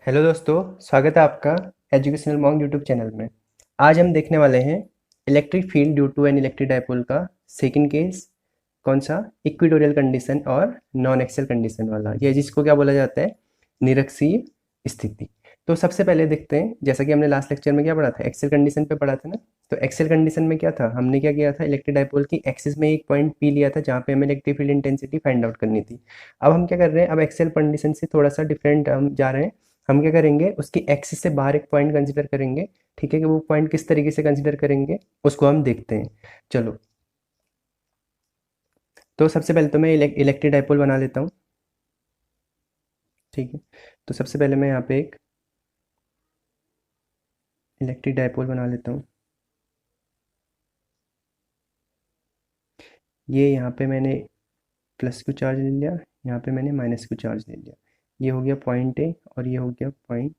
Hello दोस्तों, स्वागत है आपका एजुकेशनल मॉन्क यूट्यूब चैनल में। आज हम देखने वाले हैं electric field due to an electric dipole का सेकंड केस। कौन सा? इक्वेटोरियल कंडीशन और नॉन एक्सियल कंडीशन वाला, ये जिसको क्या बोला जाता है, निरक्षीय स्थिति। तो सबसे पहले देखते हैं, जैसा कि हमने लास्ट लेक्चर में क्या पढ़ा था, एक्सियल कंडीशन पे पढ़ा था ना। तो एक्सियल कंडीशन में क्या था, हमने क्या किया था, इलेक्ट्रिक डायपोल की एक्सिस में एक पॉइंट पी लिया था जहाँ पे हमें electric field intensity find out करनी थी। अब हम क्या कर रहे हैं, अब एक्सियल कंडीशन से थोड़ा सा डिफरेंट हम जा रहे हैं। हम क्या करेंगे, उसकी एक्सिस से बाहर एक पॉइंट कंसीडर करेंगे। ठीक है, कि वो पॉइंट किस तरीके से कंसीडर करेंगे उसको हम देखते हैं। चलो, तो सबसे पहले तो मैं इलेक्ट्रिक डायपोल बना लेता हूँ। ठीक है, तो सबसे पहले मैं यहाँ पे एक इलेक्ट्रिक डायपोल बना लेता हूँ। ये यहाँ पे मैंने प्लस क्यू चार्ज ले लिया, यहाँ पे मैंने माइनस क्यू चार्ज ले लिया। ये हो गया पॉइंट ए और ये हो गया पॉइंट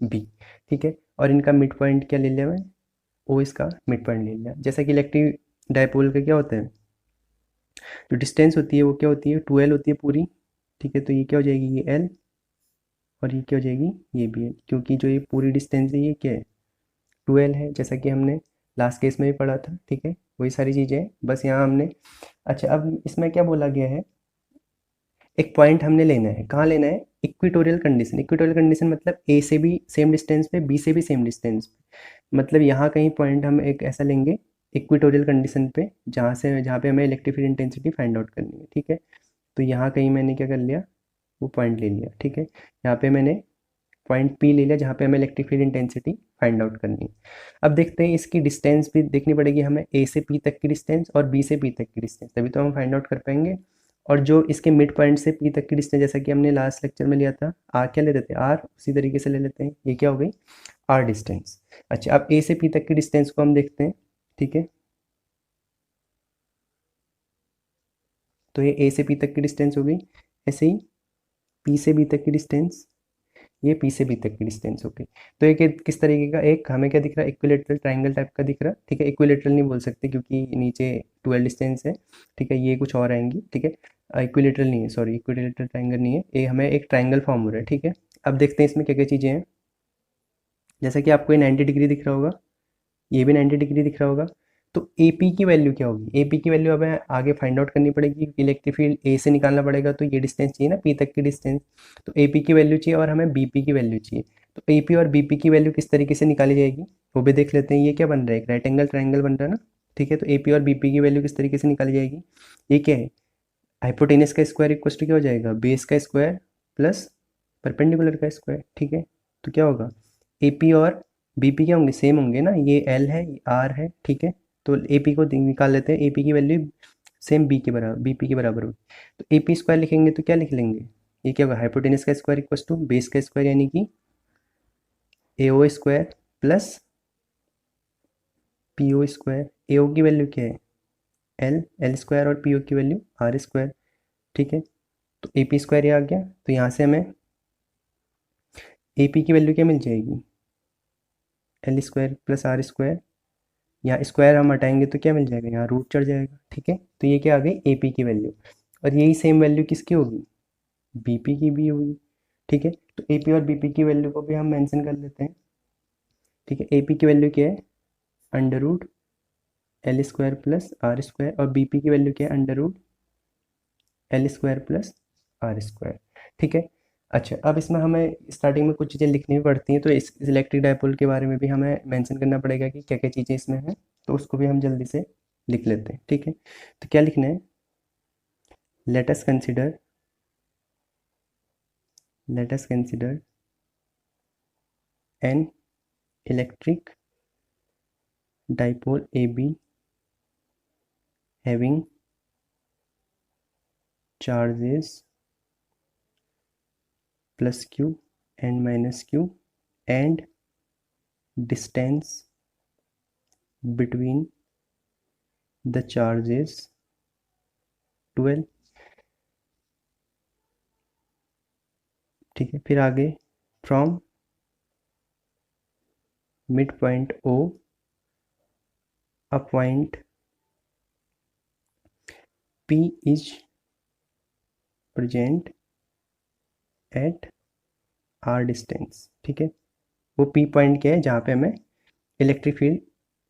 बी। ठीक है, और इनका मिड पॉइंट क्या ले लिया मैं, ओ, इसका मिड पॉइंट ले लिया। जैसा कि इलेक्ट्रिक डायपोल का क्या होता है, जो डिस्टेंस होती है वो क्या होती है, 2L होती है पूरी। ठीक है, तो ये क्या हो जाएगी, ये L, और ये क्या हो जाएगी, ये भी L, क्योंकि जो ये पूरी डिस्टेंस है ये क्या है, 2L है, जैसा कि हमने लास्ट केस में भी पढ़ा था। ठीक है, वही सारी चीज़ें हैं, बस यहाँ हमने। अच्छा, अब इसमें क्या बोला गया है, एक पॉइंट हमने लेना है, कहाँ लेना है, इक्वेटोरियल कंडीशन। इक्वेटोरियल कंडीशन मतलब ए से भी सेम डिस्टेंस पे, बी से भी सेम डिस्टेंस पे, मतलब यहाँ कहीं पॉइंट हम एक ऐसा लेंगे इक्वेटोरियल कंडीशन पे, जहाँ पे हमें electric field intensity find out करनी है। ठीक है, तो यहाँ कहीं मैंने क्या कर लिया, वो पॉइंट ले लिया। ठीक है, यहाँ पे मैंने पॉइंट पी ले लिया जहाँ पे हमें electric field intensity find out करनी है। अब देखते हैं, इसकी डिस्टेंस भी देखनी पड़ेगी हमें, ए से पी तक की डिस्टेंस और बी से पी तक की डिस्टेंस, तभी तो हम फाइंड आउट कर पाएंगे। और जो इसके मिड पॉइंट से पी तक की डिस्टेंस, जैसा कि हमने लास्ट लेक्चर में लिया था, आर क्या लेते थे, आर, उसी तरीके से ले लेते हैं। ये क्या हो गई, आर डिस्टेंस। अच्छा, अब ए से पी तक की डिस्टेंस को हम देखते हैं। ठीक है, तो ये ए से पी तक की डिस्टेंस हो गई। ऐसे ही पी से बी तक की डिस्टेंस, ये पी से बी तक की डिस्टेंस हो गई। तो ये किस तरीके का, एक हमें क्या दिख रहा है, इक्विलेटरल ट्रायंगल टाइप का दिख रहा है। ठीक है, इक्विलेटरल नहीं बोल सकते क्योंकि नीचे 12 डिस्टेंस है। ठीक है, ये कुछ और आएंगी। ठीक है, इक्विलेटरल नहीं है, सॉरी, इक्विलेटरल ट्रायंगल नहीं है ये, हमें एक ट्रायंगल फॉर्म हो रहा है। ठीक है, अब देखते हैं इसमें क्या क्या चीज़ें हैं। जैसा कि आपको ये 90 डिग्री दिख रहा होगा, ये भी 90 डिग्री दिख रहा होगा। तो ए पी की वैल्यू क्या होगी, ए पी की वैल्यू हमें आगे फाइंड आउट करनी पड़ेगी, इलेक्ट्रिक फील्ड ए से निकालना पड़ेगा, तो ये डिस्टेंस चाहिए ना, पी तक की डिस्टेंस। तो ए पी की वैल्यू चाहिए और हमें बी पी की वैल्यू चाहिए। तो ए पी और बी पी की वैल्यू किस तरीके से निकाली जाएगी, वो भी देख लेते हैं। ये क्या बन रहा है, एक राइट एंगल ट्राइंगल बन रहा है ना। ठीक है, तो ए पी और बी पी की वैल्यू किस तरीके से निकाली जाएगी, ये क्या है, हाइपोटेनस का स्क्वायर इक्वल टू क्या हो जाएगा, बेस का स्क्वायर प्लस परपेंडिकुलर का स्क्वायर। ठीक है, तो क्या होगा, ए पी और बी पी क्या होंगे, सेम होंगे ना, ये एल है, ये आर है। ठीक है, तो ए पी को निकाल लेते हैं, ए पी की वैल्यू सेम बी के बराबर, बी पी के बराबर होगी। तो ए पी स्क्वायर लिखेंगे तो क्या लिख लेंगे, ये क्या होगा, हाइपोटेनस का स्क्वायर इक्वल टू बेस का स्क्वायर, यानी कि A O square plus P O square. A O की वैल्यू क्या है, एल, एल स्क्वायर, और पी ओ की वैल्यू आर स्क्वायर। ठीक है, तो ए पी स्क्वायर ये आ गया, तो यहाँ से हमें ए पी की वैल्यू क्या मिल जाएगी, L square plus are square. यहाँ स्क्वायर हम हटाएंगे तो क्या मिल जाएगा, यहाँ रूट चढ़ जाएगा। ठीक है, तो ये क्या आ गई, ए पी की वैल्यू। और यही सेम वैल्यू किसकी होगी, बी पी की भी होगी। ठीक है, तो ए पी और बी पी की वैल्यू को भी हम मेंशन कर लेते हैं। ठीक है, ए पी की वैल्यू क्या है, under root L square plus are square, और बी पी की वैल्यू क्या है, under root L square plus are square. ठीक है, अच्छा, अब इसमें हमें स्टार्टिंग में कुछ चीज़ें लिखनी भी पड़ती हैं, तो इस इलेक्ट्रिक डायपोल के बारे में भी हमें मेंशन करना पड़ेगा कि क्या क्या चीज़ें इसमें हैं। तो उसको भी हम जल्दी से लिख लेते हैं। ठीक है, तो क्या लिखना है, let us consider, let us consider an electric dipole AB having charges plus q and minus q and distance between the charges 12। ठीक है, फिर आगे from mid point O a point P is present at r distance, ठीक है। वो P point क्या है जहाँ पे हमें इलेक्ट्रिक फील्ड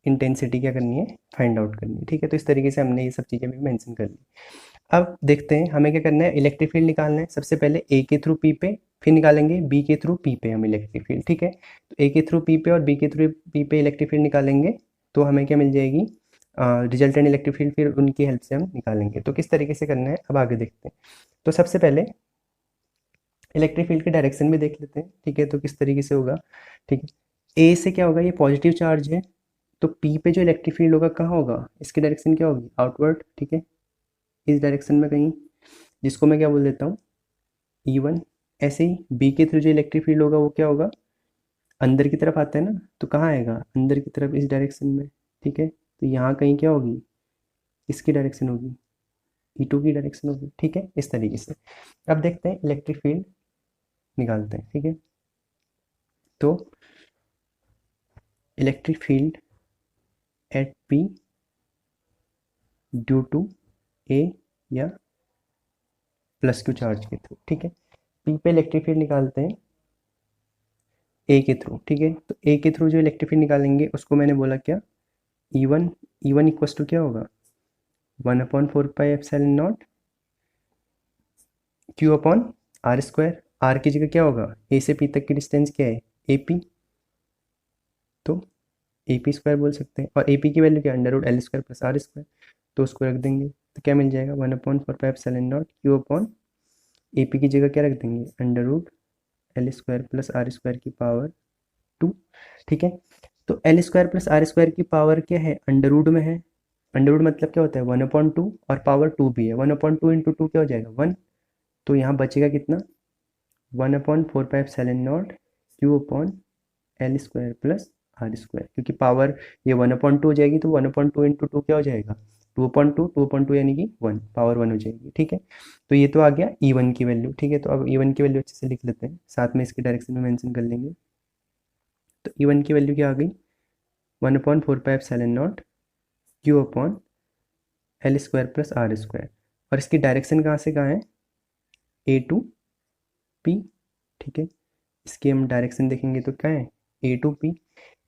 इंटेंसिटी क्या करनी है, फाइंड आउट करनी है, ठीक है। तो इस तरीके से हमने ये सब चीज़ें भी मेंशन कर ली। अब देखते हैं हमें क्या करना है, इलेक्ट्रिक फील्ड निकालना है। सबसे पहले ए के थ्रू पी पे, फिर निकालेंगे बी के थ्रू पी पे हम इलेक्ट्रिक फील्ड, ठीक है। तो ए के थ्रू पी पे और बी के थ्रू पी पे इलेक्ट्रिक फील्ड निकालेंगे तो हमें क्या मिल जाएगी, रिजल्टेंट इलेक्ट्रिक फील्ड, फिर उनकी हेल्प से हम निकालेंगे। तो किस तरीके से करना है अब आगे देखते हैं। तो सबसे पहले इलेक्ट्रिक फील्ड की डायरेक्शन भी देख लेते हैं, ठीक है। तो किस तरीके से होगा, ठीक है। ए से क्या होगा, ये पॉजिटिव चार्ज है, तो पी पे जो इलेक्ट्रिक फील्ड होगा कहाँ होगा, इसकी डायरेक्शन क्या होगी, आउटवर्ड, ठीक है, इस डायरेक्शन में कहीं, जिसको मैं क्या बोल देता हूँ, E1। ऐसे ही बी के थ्रू जो इलेक्ट्रिक फील्ड होगा वो क्या होगा, अंदर की तरफ आता है ना, तो कहाँ आएगा, अंदर की तरफ इस डायरेक्शन में, ठीक है। तो यहाँ कहीं क्या होगी, इसकी डायरेक्शन होगी, E2 की डायरेक्शन होगी, ठीक है, इस तरीके से। अब देखते हैं इलेक्ट्रिक फील्ड निकालते हैं, ठीक है। तो electric field at P due to A या प्लस क्यू चार्ज के थ्रू, ठीक है। पी पे इलेक्ट्रिक फील्ड निकालते हैं ए के थ्रू, ठीक है। तो ए के थ्रू जो इलेक्ट्रिक फील्ड निकालेंगे उसको मैंने बोला क्या, E1, E1 इक्वस टू क्या होगा, 1/4 pi epsilon naught q upon r square. R की जगह क्या होगा, ए से पी तक की डिस्टेंस क्या है, ए पी, तो ए पी स्क्वायर बोल सकते हैं। और ए पी की वैल्यू क्या है, under root L² plus are square, तो उसको रख देंगे तो क्या मिल जाएगा, 1/4 pi epsilon naught q upon A P की जगह क्या रख देंगे, under root L² plus are square की पावर 2, ठीक है। तो L² प्लस आर स्क्वायर की पावर क्या है, अंडर रूट में है, अंडर रूट मतलब क्या होता है 1/2, और पावर 2 भी है, 1/2 इंटू 2 क्या हो जाएगा 1, तो यहाँ बचेगा कितना, 1/4 pi epsilon naught q upon L² plus are square, क्योंकि पावर ये 1/2 हो जाएगी तो 1/2 इंटू 2 क्या हो जाएगा, 2/2 यानी कि 1, पावर 1 हो जाएगी, ठीक है। तो ये तो आ गया E1 की वैल्यू, ठीक है। तो अब E1 की वैल्यू अच्छे से लिख लेते हैं, साथ में इसकी डायरेक्शन में मेंशन कर लेंगे। तो E1 की वैल्यू क्या आ गई, 1/4 pi epsilon naught q upon L² plus are square, और इसकी डायरेक्शन कहाँ से कहाँ है, ए टू पी, ठीक है। इसकी हम डायरेक्शन देखेंगे तो क्या है, ए टू पी,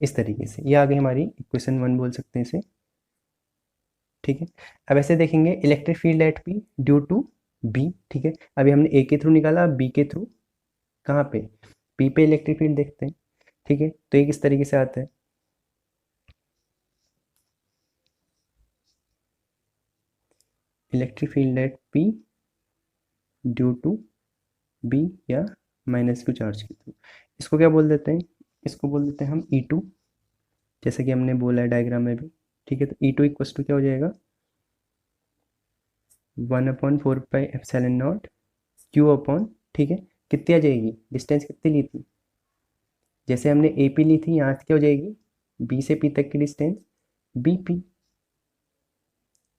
इस तरीके से। ये आ गई हमारी इक्वेशन 1 बोल सकते हैं इसे, ठीक है। अब ऐसे देखेंगे electric field at P due to B, ठीक है। अभी हमने ए के थ्रू निकाला, अब बी के थ्रू कहाँ पे, पी पे इलेक्ट्रिक फील्ड देखते हैं, ठीक है। तो ये किस तरीके से आता है, electric field at P due to B या माइनस क्यू चार्ज के थ्रू, इसको क्या बोल देते हैं, इसको बोल देते हैं हम E2, जैसे कि हमने बोला है डायग्राम में भी, ठीक है। तो E2 इक्वस टू क्या हो जाएगा, 1/4 pi epsilon naught q upon, ठीक है, कितनी आ जाएगी, डिस्टेंस कितनी ली थी, जैसे हमने ए पी ली थी, यहाँ से क्या हो जाएगी, बी से पी तक की डिस्टेंस बी पी,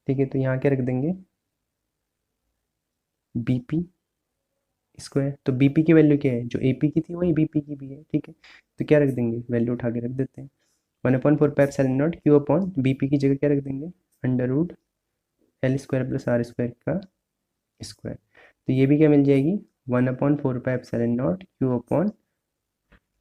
ठीक है। तो यहाँ क्या रख देंगे, बी पी स्क्वायर। तो बी पी की वैल्यू क्या है, जो ए पी की थी वही बी पी की भी है, ठीक है। तो क्या रख देंगे, वैल्यू उठा के रख देते हैं, 1/4 pi epsilon naught q upon B P की जगह क्या रख देंगे, under root L² plus are square का स्क्वायर। तो ये भी क्या मिल जाएगी, 1/4 pi epsilon naught q upon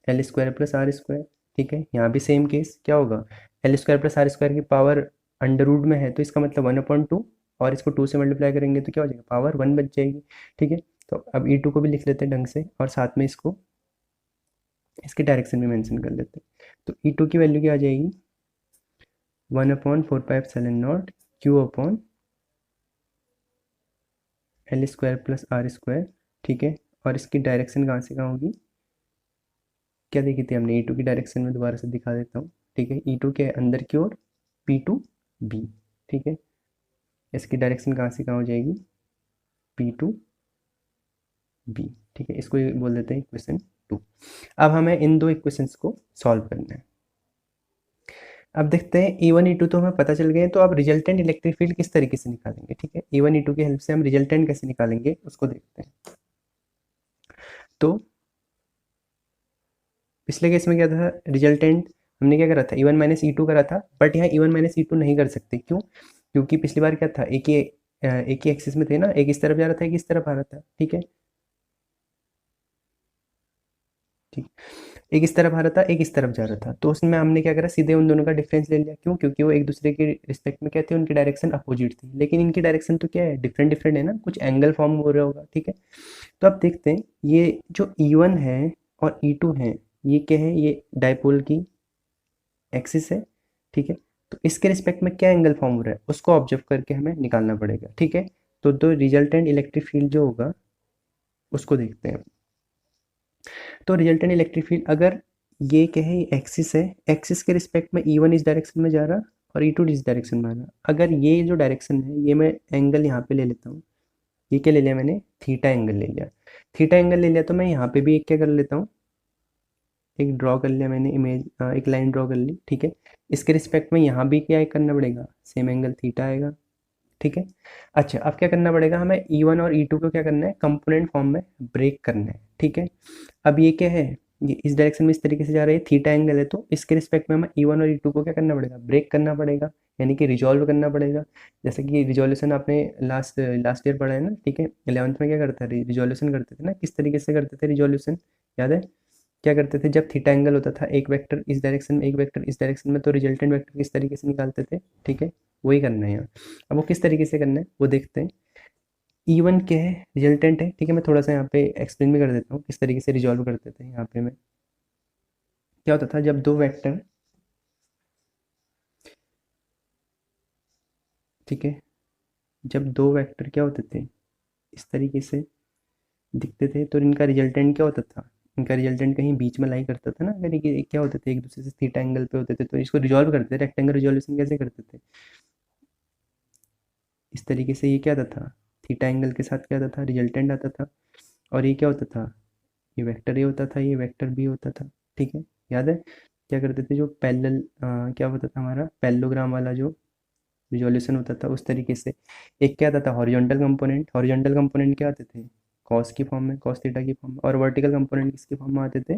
L² plus are square, ठीक है। यहाँ भी सेम केस क्या होगा, L² प्लस आर स्क्वायर की पावर अंडर रूट में है, तो इसका मतलब 1/2, और इसको 2 से मल्टीप्लाई करेंगे तो क्या हो जाएगा, पावर 1 बच जाएगी, ठीक है। तो अब E2 को भी लिख लेते हैं ढंग से, और साथ में इसको इसके डायरेक्शन में मेंशन कर लेते हैं। तो E2 की वैल्यू क्या आ जाएगी, 1/4 pi epsilon naught q upon L² plus are square, ठीक है। और इसकी डायरेक्शन कहाँ से कहाँ होगी, क्या देखी थी हमने, E2 की डायरेक्शन में दोबारा से दिखा देता हूँ, ठीक है। E2 के अंदर की ओर P2 B, ठीक है। इसकी डायरेक्शन कहाँ से कहाँ हो जाएगी, P2B, ठीक है। इसको बोल देते हैं इक्वेशन 2। अब हमें इन दो इक्वेशंस को सॉल्व करना है। अब देखते हैं E1 E2 तो हमें पता चल गए, तो अब रिजल्टेंट इलेक्ट्रिक फील्ड किस तरीके से निकालेंगे, ठीक है। E1 E2 की हेल्प से हम रिजल्टेंट कैसे निकालेंगे उसको देखते हैं। तो पिछले केस में क्या था, रिजल्टेंट हमने क्या करा था, E1 माइनस E2 करा था, बट यहाँ E1 माइनस E2 नहीं कर सकते, क्यों, क्योंकि पिछली बार क्या था, एक ही एक्सिस में थे ना, एक इस तरफ जा रहा था एक इस तरफ आ रहा था, ठीक है। ठीक, एक इस तरफ आ रहा था, एक इस तरफ जा रहा था, तो उसमें हमने क्या करा, सीधे उन दोनों का डिफरेंस ले लिया। क्यों? क्योंकि वो एक दूसरे के रिस्पेक्ट में क्या थे, उनकी डायरेक्शन अपोजिट थी, लेकिन इनकी डायरेक्शन तो क्या है, डिफरेंट डिफरेंट है ना, कुछ एंगल फॉर्म हो रहा होगा। ठीक है, तो अब देखते हैं ये जो E1 है और E2 है, ये क्या है, ये डायपोल की एक्सिस है। ठीक है, तो इसके रिस्पेक्ट में क्या एंगल फॉर्म हो रहा है, उसको ऑब्जर्व करके हमें निकालना पड़ेगा। ठीक है, तो रिजल्टेंट इलेक्ट्रिक फील्ड जो होगा उसको देखते हैं। तो रिजल्टेंट इलेक्ट्रिक फील्ड, अगर ये क्या है, एक्सिस है, एक्सिस के रिस्पेक्ट में E1 इस डायरेक्शन में जा रहा और E2 इस डायरेक्शन में आ रहा। अगर ये जो डायरेक्शन है, ये मैं एंगल यहाँ पे ले लेता हूँ, ये क्या ले लिया मैंने, थीटा एंगल ले लिया। थीटा एंगल ले लिया तो मैं यहाँ पे भी एक क्या कर लेता हूँ, एक ड्रॉ कर लिया मैंने इमेज, एक लाइन ड्रॉ कर ली। ठीक है, इसके रिस्पेक्ट में यहाँ भी क्या करना पड़ेगा, सेम एंगल थीटा आएगा। ठीक है, अच्छा अब क्या करना पड़ेगा हमें, E1 और E2 को क्या करना है, कंपोनेंट फॉर्म में ब्रेक करना है। ठीक है, अब ये क्या है, ये इस डायरेक्शन में इस तरीके से जा रहा है, थीटा एंगल है, तो इसके रिस्पेक्ट में हमें E1 और E2 को क्या करना पड़ेगा, ब्रेक करना पड़ेगा, यानी कि रिजॉल्व करना पड़ेगा। जैसे कि रिजोल्यूशन आपने लास्ट लास्ट ईयर पढ़ा है ना। ठीक है, 11th में क्या करता है, रिजोल्यूशन करते थे ना, किस तरीके से करते थे रिजोल्यूशन, याद है? क्या करते थे, जब थीटा एंगल होता था, एक वेक्टर इस डायरेक्शन में, एक वेक्टर इस डायरेक्शन में, तो रिजल्टेंट वेक्टर किस तरीके से निकालते थे। ठीक है, वही करना है यहाँ। अब वो किस तरीके से करना है वो देखते हैं। E1 क्या है, रिजल्टेंट है। ठीक है, मैं थोड़ा सा यहाँ पे एक्सप्लेन भी कर देता हूँ किस तरीके से रिजॉल्व करते थे। यहाँ पे मैं क्या होता था, जब दो वेक्टर, ठीक है, जब दो वेक्टर क्या होते थे, इस तरीके से दिखते थे, तो इनका रिजल्टेंट क्या होता था, इनका रिजल्टेंट कहीं बीच में लाई करता था ना। अगर ये क्या होते थे, एक दूसरे से थीटा एंगल पे होते थे, तो इसको रिजॉल्व करते थे। रेक्टेंगल रिजोल्यूशन कैसे करते थे, इस तरीके से, ये क्या आता था, थीटा एंगल के साथ क्या आता था, रिजल्टेंट आता था। और ये क्या होता था, ये वेक्टर ए होता था, ये वेक्टर बी होता था। ठीक है, याद है? क्या करते थे, जो पैरेलल क्या होता था हमारा पैरेललोग्राम वाला जो रिजोल्यूशन होता था, उस तरीके से। एक क्या आता था, हॉरिजॉन्टल कंपोनेंट, हॉरिजॉन्टल कंपोनेंट क्या आते थे, कॉस की फॉर्म में, कॉस थीटा की फॉर्म में। और वर्टिकल कंपोनेंट किसकी फॉर्म में आते थे,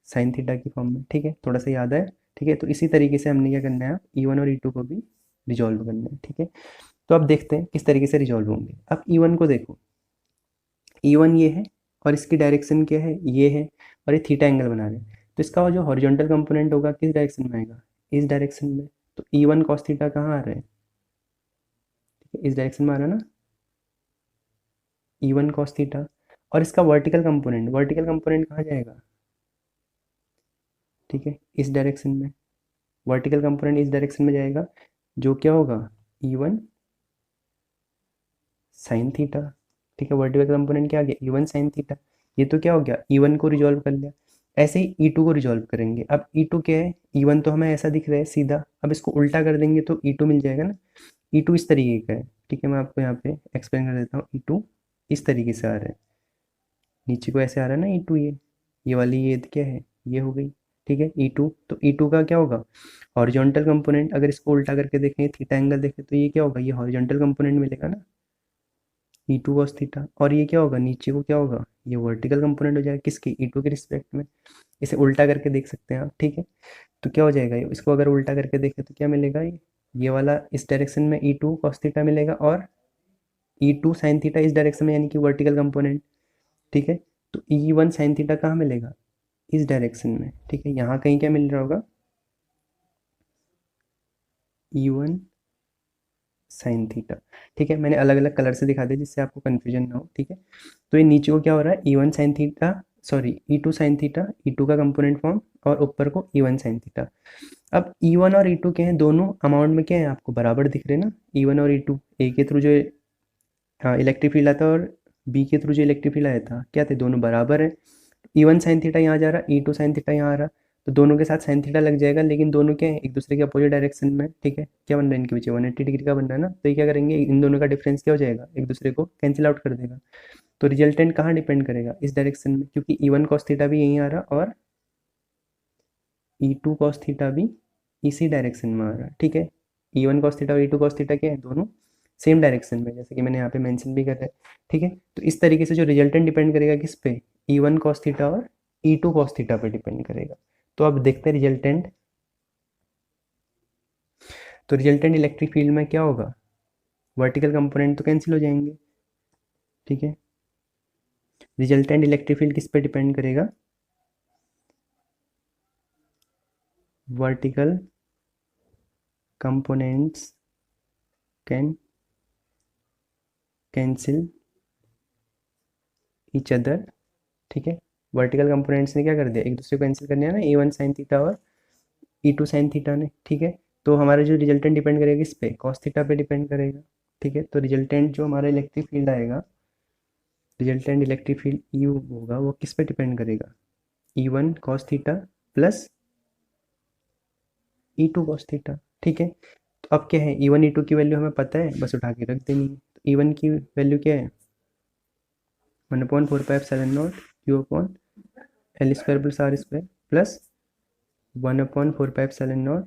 साइन थीटा की फॉर्म में। ठीक है, थोड़ा सा याद है। ठीक है, तो इसी तरीके से हमने क्या करना है, E1 और E2 को भी रिजॉल्व करना है। ठीक है, तो अब देखते हैं किस तरीके से रिजॉल्व होंगे। अब E1 को देखो, E1 ये है और इसकी डायरेक्शन क्या है, ये है, और ये थीटा एंगल बना रहे हैं, तो इसका जो हॉरिजॉन्टल कंपोनेंट होगा किस डायरेक्शन में आएगा, इस डायरेक्शन में। तो E1 कॉस थीटा कहाँ आ रहा है, ठीक है, इस डायरेक्शन में आ रहा है ना, E1 कॉस थीटा। और इसका वर्टिकल कंपोनेंट कहाँ जाएगा, ठीक है, इस डायरेक्शन में। वर्टिकल कंपोनेंट इस डायरेक्शन में जाएगा, जो क्या होगा, E1 साइन थीटा। ठीक है, वर्टिकल कंपोनेंट क्या आ गया, E1 साइन थीटा। ये तो क्या हो गया, E1 को रिजॉल्व कर लिया। ऐसे ही E2 को रिजॉल्व करेंगे। अब E2 क्या है, E1 तो हमें ऐसा दिख रहा है सीधा, अब इसको उल्टा कर देंगे तो E2 मिल जाएगा ना। E2 इस तरीके का है। ठीक है, मैं आपको यहाँ पे एक्सप्लेन कर देता हूँ। E2 इस तरीके से आ रहा है, नीचे को ऐसे आ रहा है ना E2, ये वाली ये क्या है, ये हो गई। ठीक है, E2, तो E2 का क्या होगा, हॉरिजॉन्टल कंपोनेंट। अगर इसको उल्टा करके देखें, थीटा एंगल देखें, तो ये क्या होगा, ये हॉरिजॉन्टल कंपोनेंट मिलेगा ना, E2 cos थीटा। और ये क्या होगा, नीचे को क्या होगा, ये वर्टिकल कंपोनेंट हो जाएगा किसके, E2 के रिस्पेक्ट में। इसे उल्टा करके देख सकते हैं आप। ठीक है, तो क्या हो जाएगा, इसको अगर उल्टा करके देखें तो क्या मिलेगा, ये वाला इस डायरेक्शन में E2 cos थीटा मिलेगा, और E2 sin थीटा इस डायरेक्शन में, यानी कि वर्टिकल कंपोनेंट। ठीक है, तो E1 sin थीटा कहाँ मिलेगा, इस डायरेक्शन में। ठीक है, यहाँ कहीं क्या मिल रहा होगा, E1 साइन थीटा। ठीक है, मैंने अलग अलग कलर से दिखा दिया जिससे आपको कन्फ्यूजन ना हो। ठीक है, तो ये नीचे को क्या हो रहा है, E1 sine theta, sorry E2 sine theta, E2 का कंपोनेंट फॉर्म, और ऊपर को E1 साइन थीटा। अब E1 और E2 के हैं, दोनों अमाउंट में क्या है, आपको बराबर दिख रहे हैं ना। E1 और E2, ए के थ्रू जो इलेक्ट्रिक फील्ड आता है, और बी के थ्रू जो इलेक्ट्रिक फील्ड आया था, क्या थे, दोनों बराबर है। E1 साइन थीटा यहाँ जा रहा, E2 साइन थीटा यहाँ आ रहा, तो दोनों के साथ साइन थीटा लग जाएगा, लेकिन दोनों क्या है, एक दूसरे के अपोजिट डायरेक्शन में। ठीक है, क्या बन रहा है, इनके पीछे 180 डिग्री का बन रहा है ना, तो ये क्या करेंगे, इन दोनों का डिफरेंस क्या हो जाएगा, एक दूसरे को कैंसिल आउट कर देगा। तो रिजल्टेंट कहाँ डिपेंड करेगा, इस डायरेक्शन में, क्योंकि E1 कॉस थीटा भी यहीं आ रहा, और E2 कॉस थीटा भी इसी डायरेक्शन में आ रहा है। ठीक है, E1 कॉस थीटा और E2 कॉस थीटा क्या है, दोनों सेम डायरेक्शन में, जैसे कि मैंने यहाँ पे मेंशन भी कर रहा है। ठीक है, तो इस तरीके से जो रिजल्टेंट डिपेंड करेगा किस पे, E1 कॉस थीटा और E2 कॉस थीटा पे डिपेंड करेगा। तो अब देखते हैं रिजल्टेंट। तो रिजल्टेंट इलेक्ट्रिक फील्ड में क्या होगा, वर्टिकल कंपोनेंट तो कैंसिल हो जाएंगे। ठीक है, रिजल्टेंट इलेक्ट्रिक फील्ड किस पे डिपेंड करेगा, vertical components can cancel each other. ठीक है, वर्टिकल कंपोनेंट्स ने क्या कर दिया, एक दूसरे को कैंसिल कर दिया ना, E1 साइन थीटा और E2 साइन थीटा ने। ठीक है, तो हमारा जो रिजल्टेंट डिपेंड करेगा किस पे, कॉस थीटा पे डिपेंड करेगा। ठीक है, तो रिजल्टेंट जो हमारा इलेक्ट्रिक फील्ड आएगा, रिजल्टेंट इलेक्ट्रिक फील्ड यू होगा, वो किस पे डिपेंड करेगा, E1 cos theta plus E2 cos theta. ठीक है, तो अब क्या है, E1 E2 की वैल्यू हमें पता है, बस उठा के रख देनी है। तो E1 की वैल्यू क्या है, 1/4πε0 Q upon L square plus are square plus 1/4πε0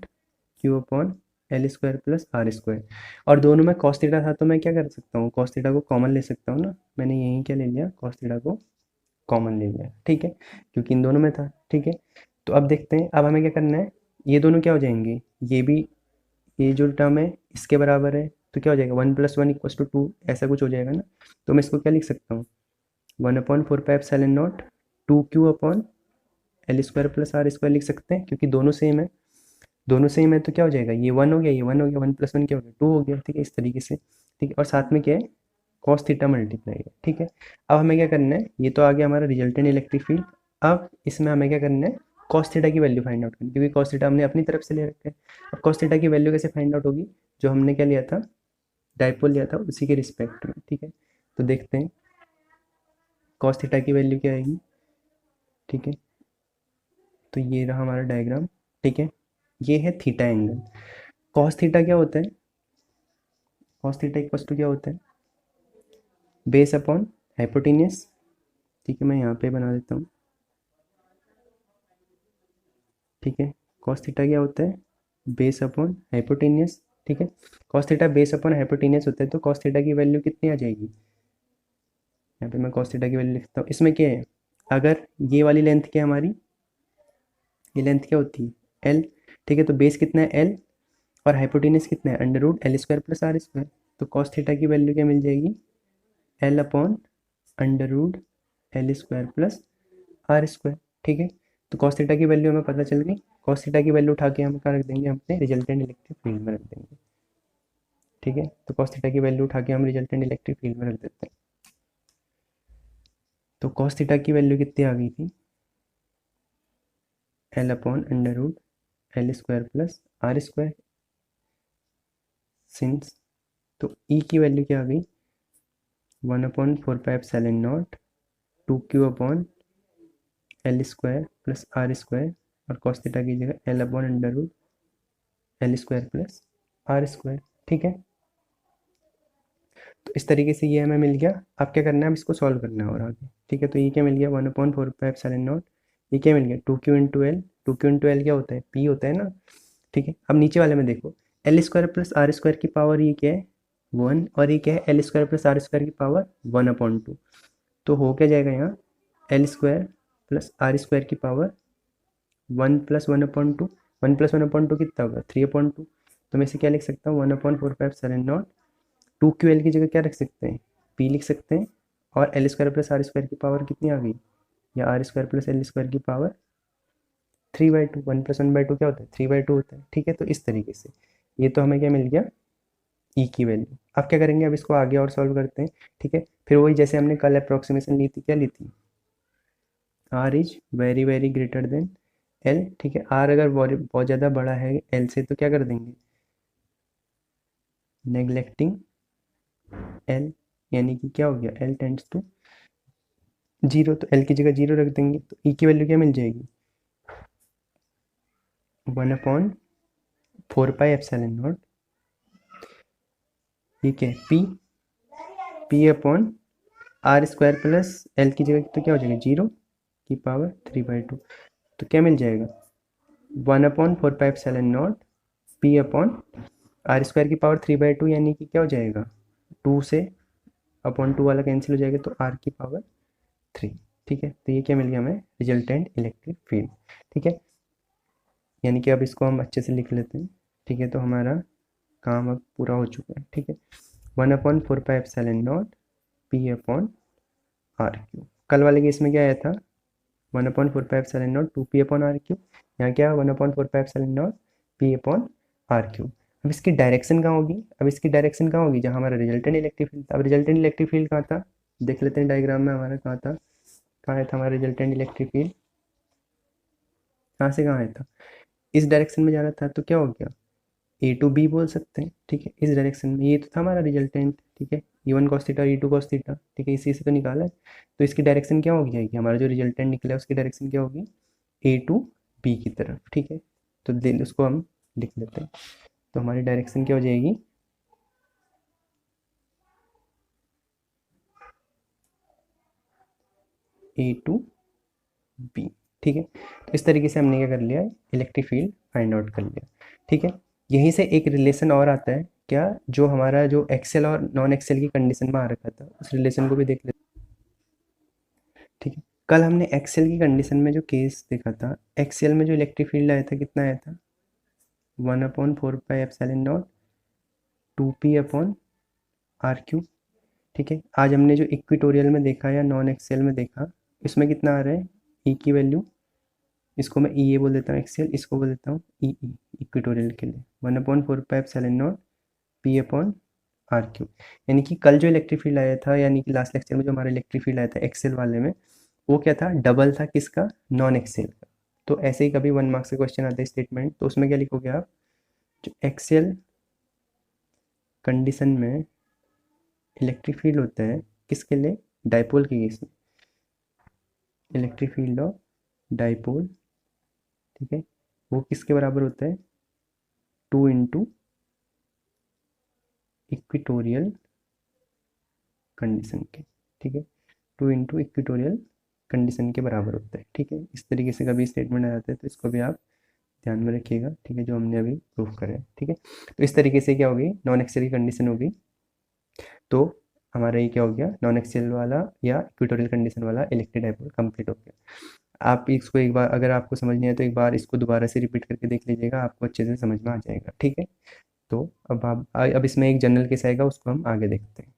Q upon L square plus are square. और दोनों में कॉस थीटा था तो मैं क्या कर सकता हूँ, कॉस थीटा को कॉमन ले सकता हूँ ना। मैंने यहीं क्या ले लिया, कॉस थीटा को कॉमन ले लिया। ठीक है, क्योंकि इन दोनों में था। ठीक है, तो अब देखते हैं, अब हमें क्या करना है, ये दोनों क्या हो जाएंगे, ये भी, ये जो टर्म है इसके बराबर है, तो क्या हो जाएगा 1+1 = 2, ऐसा कुछ हो जाएगा ना। तो मैं इसको क्या लिख सकता हूँ, 1/4πε0 2q upon L square plus are square लिख सकते हैं, क्योंकि दोनों सेम है। दोनों सेम है तो क्या हो जाएगा, ये 1 हो गया, ये 1 हो गया, 1+1 क्या हो गया, 2 हो गया। ठीक है, इस तरीके से। ठीक है, और साथ में क्या है, कॉस थीटा मल्टीप्लाई है। ठीक है, अब हमें क्या करना है, ये तो आ गया हमारा रिजल्टेंट इलेक्ट्रिक फील्ड। अब इसमें हमें क्या करना है, कॉस थीटा की वैल्यू फाइंड आउट करनी है, क्योंकि कॉस थीटा हमने अपनी तरफ से ले रखा है। अब कॉस थीटा की वैल्यू कैसे फाइंड आउट होगी, जो हमने क्या लिया था, डाइपोल लिया था, उसी के रिस्पेक्ट में। ठीक है, तो देखते हैं कॉस थीटा की वैल्यू क्या आएगी। ठीक है, तो ये रहा हमारा डायग्राम। ठीक है, ये है थीटा एंगल। कॉस थीटा क्या होता है, कॉस थीटा इक्वल्स टू क्या होता है, बेस अपॉन हाइपोटेन्यूस। ठीक है, मैं यहाँ पे बना देता हूँ। ठीक है, कॉस थीटा क्या होता है, बेस अपॉन हाइपोटेन्यूस। ठीक है, cos theta base upon hypotenuse होता है, तो कॉस थीटा की वैल्यू कितनी आ जाएगी, यहाँ पे मैं कॉस थीटा की वैल्यू लिखता हूँ। इसमें क्या है, अगर ये वाली लेंथ क्या है हमारी, ये लेंथ क्या होती है, एल। ठीक है, तो बेस कितना है, एल, और हाइपोटेन्यूस कितना है, √L² प्लस आर स्क्वायर। तो कॉस थीटा की वैल्यू क्या मिल जाएगी, L upon √L² plus are square. ठीक है, तो कॉस थीटा की वैल्यू हमें पता चल गई। कॉस थीटा की वैल्यू उठा के हम कहाँ रख देंगे, हम अपने रिजल्टेंट इलेक्ट्रिक फील्ड में रख देंगे। ठीक है, तो कॉस थीटा की वैल्यू उठा के हम रिजल्टेंट इलेक्ट्रिक फील्ड में रख देते हैं। तो कॉस थीटा की वैल्यू कितनी आ गई थी, L upon √L² plus are square. Since, तो ई की वैल्यू क्या आ गई, 1/4πε0 2q upon L square plus are square, और कॉस थीटा की जगह L upon √L² plus are square. ठीक है, तो इस तरीके से ये हमें मिल गया। अब क्या करना है, अब इसको सॉल्व करना है और आगे। ठीक है, तो ये क्या मिल गया, 1/4πε0, ये क्या मिल गया, 2q × l। 2q × l क्या होता है, p होता है ना। ठीक है, अब नीचे वाले में देखो, L² प्लस आर स्क्वायर की पावर ये क्या है, 1, और ये क्या है, L² प्लस आर स्क्वायर की पावर 1/2। तो हो क्या जाएगा यहाँ, L² प्लस आर स्क्वायर की पावर 1 + 1/2। 1 + 1/2 कितना होगा, 3/2। तो मैं इसे क्या लिख सकता हूँ, 1/4πε0 2q l की जगह क्या रख सकते हैं, p लिख सकते हैं। और L² प्लस आर स्क्वायर की पावर कितनी आ गई, या R² प्लस L² की पावर 3/2। 1 + 1/2 क्या होता है, 3/2 होता है। ठीक है, तो इस तरीके से ये तो हमें क्या मिल गया, ई की वैल्यू। अब क्या करेंगे, अब इसको आगे और सॉल्व करते हैं। ठीक है, फिर वही जैसे हमने कल अप्रोक्सीमेशन ली थी, क्या ली थी, r is very very greater than L. ठीक है, आर अगर बहुत ज़्यादा बड़ा है एल से, तो क्या कर देंगे, नेग्लेक्टिंग एल, यानी कि क्या हो गया, एल टेंड्स टू जीरो, तो एल की जगह जीरो रख देंगे। तो ई की वैल्यू क्या मिल जाएगी, 1/4πε0, ठीक है, P upon r square plus L की जगह तो क्या हो जाएगा, जीरो की पावर 3/2। तो क्या मिल जाएगा, 1/4πε0 पी अपॉन आर स्क्वायर की पावर 3/2, यानी कि क्या हो जाएगा, 2 से अपॉन 2 वाला कैंसिल हो जाएगा, तो आर की पावर 3। ठीक है, तो ये क्या मिल गया हमें, रिजल्टेंट इलेक्ट्रिक फील्ड। ठीक है, यानी कि अब इसको हम अच्छे से लिख लेते हैं। ठीक है, तो हमारा काम अब पूरा हो चुका है। ठीक है, 1/4πε0 पी अपॉन आर क्यू। कल वाले केस में क्या आया था, 1/4πε0 2p/r³। यहाँ क्या है 1/4πε0 p/r³। अब इसकी डायरेक्शन कहाँ होगी, जहाँ हमारा रिजल्टेंट इलेक्ट्रिक फील्ड था। अब रिजल्टेंट इलेक्ट्रिक फील्ड कहाँ था, देख लेते हैं डायग्राम में हमारा कहाँ था, कहाँ आया था हमारा रिजल्टेंट इलेक्ट्रिक फील्ड, कहाँ से कहाँ आया था, इस डायरेक्शन में जाना था। तो क्या हो गया, ए टू बी बोल सकते हैं, ठीक है, इस डायरेक्शन में। ये तो था हमारा रिजल्टेंट, ठीक है, E1 cos theta E2 cos theta, ठीक है, इसी से तो निकाला है। तो इसकी डायरेक्शन क्या हो जाएगी, हमारा जो रिजल्टेंट निकला है उसकी डायरेक्शन क्या होगी, ए टू बी की तरफ, ठीक है। तो देन उसको हम लिख लेते हैं। तो हमारी डायरेक्शन क्या हो जाएगी, ए टू बी, ठीक है। तो इस तरीके से हमने क्या कर लिया, इलेक्ट्रिक फील्ड फाइंड आउट कर लिया, ठीक है। यहीं से एक रिलेशन और आता है क्या, जो हमारा जो एक्सेल और नॉन एक्सेल की कंडीशन में आ रखा था, उस रिलेशन को भी देख लेते हैं, ठीक है। कल हमने एक्सेल की कंडीशन में जो केस देखा था, एक्सेल में जो इलेक्ट्रिक फील्ड आया था कितना आया था, 1/4πε0 2p/r³, ठीक है। आज हमने जो इक्विटोरियल में देखा या नॉन एक्सेल में देखा, इसमें कितना आ रहा है, ई की वैल्यू, इसको मैं ई ए बोल देता हूँ एक्सेल, इसको बोल देता हूँ ई ई, इक्विटोरियल के लिए 1/4πε0 p/r³। यानी कि कल जो इलेक्ट्रिक फील्ड आया था, यानी कि लास्ट लेक्चर में जो हमारा इलेक्ट्रिक फील्ड आया था एक्सेल वाले में, वो क्या था, डबल था किसका, नॉन एक्सेल का। तो ऐसे ही कभी 1 मार्क्स का क्वेश्चन आता है स्टेटमेंट, तो उसमें क्या लिखोगे आप, जो एक्सेल कंडीशन में इलेक्ट्रिक फील्ड होता है किसके लिए, डाइपोल के केस में, इलेक्ट्रिक फील्ड ऑफ डाइपोल, ठीक है, वो किसके बराबर होता है, 2 इंटू इक्विटोरियल कंडीशन के, ठीक है, 2 इंटू इक्विटोरियल कंडीशन के बराबर होता है, ठीक है। इस तरीके से कभी स्टेटमेंट आ जाता है तो इसको भी आप ध्यान में रखिएगा, ठीक है, जो हमने अभी प्रूफ करा है, ठीक है। तो इस तरीके से क्या होगी, नॉन एक्सेल की कंडीशन होगी। तो हमारा ये क्या हो गया, नॉन एक्सेल वाला या इक्वेटोरियल कंडीशन वाला इलेक्ट्रिक डाइपोल कंप्लीट हो गया। आप इसको एक बार, अगर आपको समझ नहीं आए तो एक बार इसको दोबारा से रिपीट करके देख लीजिएगा, आपको अच्छे से समझ में आ जाएगा, ठीक है। तो अब इसमें एक जनरल केस आएगा, उसको हम आगे देखते हैं।